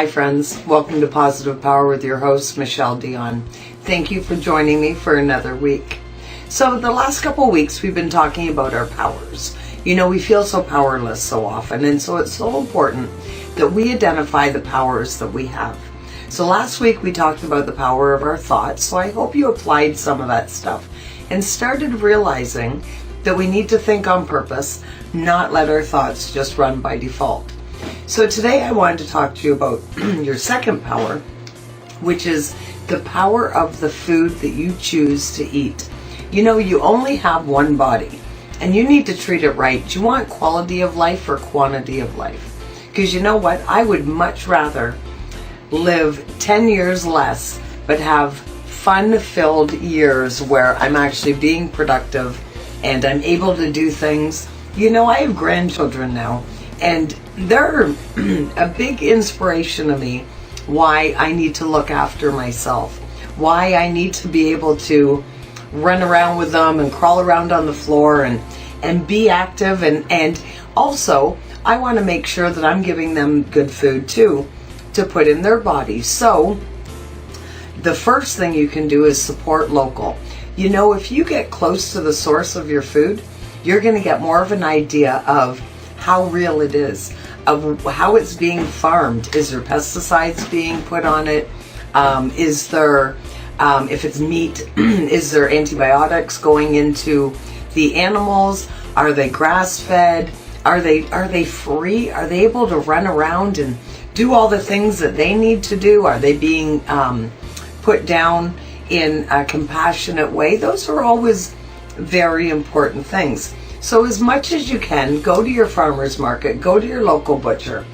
Hi friends, welcome to Positive Power with your host, Michele Dionne. Thank you for joining me for another week. So the last couple weeks we've been talking about our powers. You know, we feel so powerless so often, and so it's so important that we identify the powers that we have. So last week we talked about the power of our thoughts, so I hope you applied some of that stuff and started realizing that we need to think on purpose, not let our thoughts just run by default. So today I wanted to talk to you about your second power, which is the power of the food that you choose to eat. You know, you only have one body and you need to treat it right. Do you want quality of life or quantity of life? Because you know what? I would much rather live 10 years less but have fun-filled years where I'm actually being productive and I'm able to do things. You know, I have grandchildren now, and they're a big inspiration to me why I need to look after myself, why I need to be able to run around with them and crawl around on the floor and be active, and also I want to make sure that I'm giving them good food too to put in their bodies. So the first thing you can do is support local. You know, if you get close to the source of your food, you're going to get more of an idea of how real it is, of how it's being farmed. Is there pesticides being put on it? Is there, if it's meat, is there antibiotics going into the animals? Are they grass-fed? Are they free? Are they able to run around and do all the things that they need to do? Are they being put down in a compassionate way? Those are always very important things. So as much as you can, go to your farmer's market, go to your local butcher,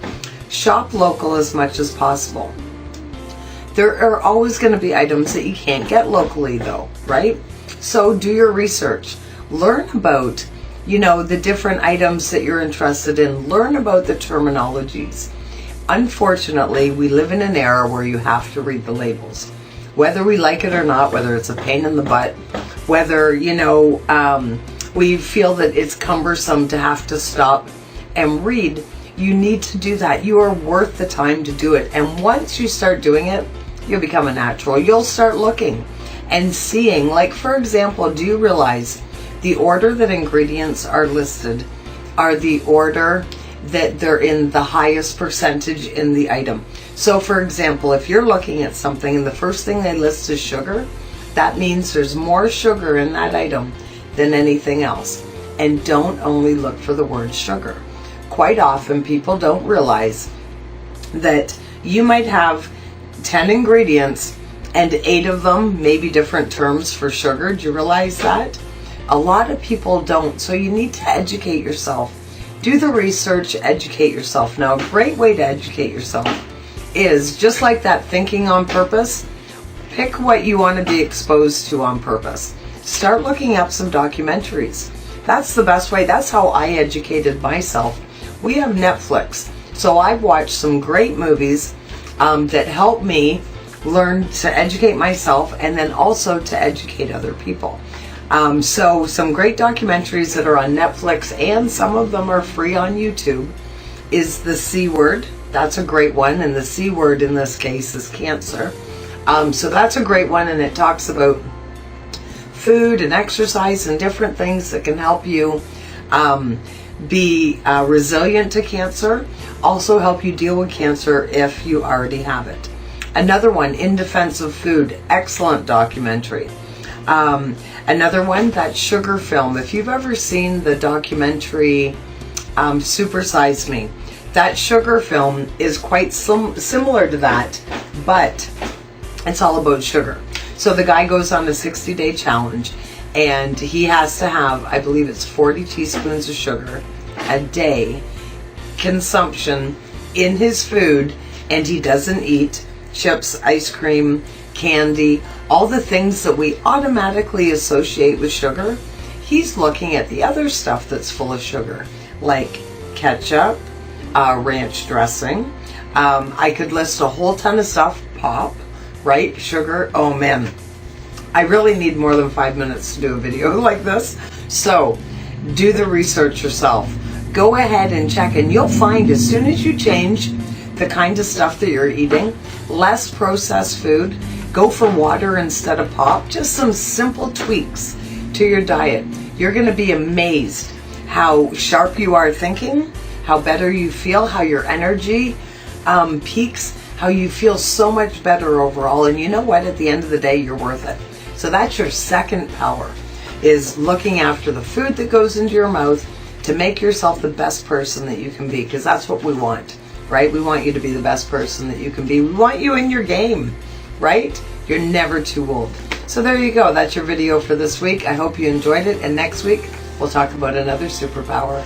shop local as much as possible. There are always going to be items that you can't get locally though, right? So do your research. Learn about, you know, the different items that you're interested in. Learn about the terminologies. Unfortunately, we live in an era where you have to read the labels. Whether we like it or not, whether it's a pain in the butt, whether, you know, we feel that it's cumbersome to have to stop and read, you need to do that. You are worth the time to do it. And once you start doing it, you'll become a natural. You'll start looking and seeing, like, for example, do you realize the order that ingredients are listed are the order that they're in the highest percentage in the item? So for example, if you're looking at something and the first thing they list is sugar, that means there's more sugar in that item than anything else. And don't only look for the word sugar. Quite often people don't realize that you might have 10 ingredients and 8 of them may be different terms for sugar. Do you realize that? A lot of people don't. So you need to educate yourself. Do the research, educate yourself. Now, a great way to educate yourself is just like that, thinking on purpose. Pick what you want to be exposed to on purpose. Start looking up some documentaries. That's the best way. That's how I educated myself. We have Netflix, so I've watched some great movies that help me learn to educate myself and then also to educate other people. So some great documentaries that are on Netflix, and some of them are free on YouTube, is The C Word. That's a great one, and the C word in this case is cancer. So that's a great one, and it talks about food and exercise and different things that can help you be resilient to cancer, also help you deal with cancer if you already have it. Another one, In Defense of Food, excellent documentary. Another one, that sugar film. If you've ever seen the documentary Super Size Me, that sugar film is quite similar to that, but it's all about sugar. So the guy goes on a 60-day challenge, and he has to have, I believe it's 40 teaspoons of sugar a day consumption in his food, and he doesn't eat chips, ice cream, candy, all the things that we automatically associate with sugar. He's looking at the other stuff that's full of sugar, like ketchup, ranch dressing. I could list a whole ton of stuff. Pop, right? Sugar. Oh man, I really need more than 5 minutes to do a video like this. So do the research yourself. Go ahead and check, and you'll find as soon as you change the kind of stuff that you're eating, less processed food, go for water instead of pop, just some simple tweaks to your diet. You're going to be amazed how sharp you are thinking, how better you feel, how your energy peaks, how you feel so much better overall. And you know what? At the end of the day, you're worth it. So that's your second power, is looking after the food that goes into your mouth to make yourself the best person that you can be, because that's what we want, right? We want you to be the best person that you can be. We want you in your game, right? You're never too old. So there you go. That's your video for this week. I hope you enjoyed it. And next week, we'll talk about another superpower.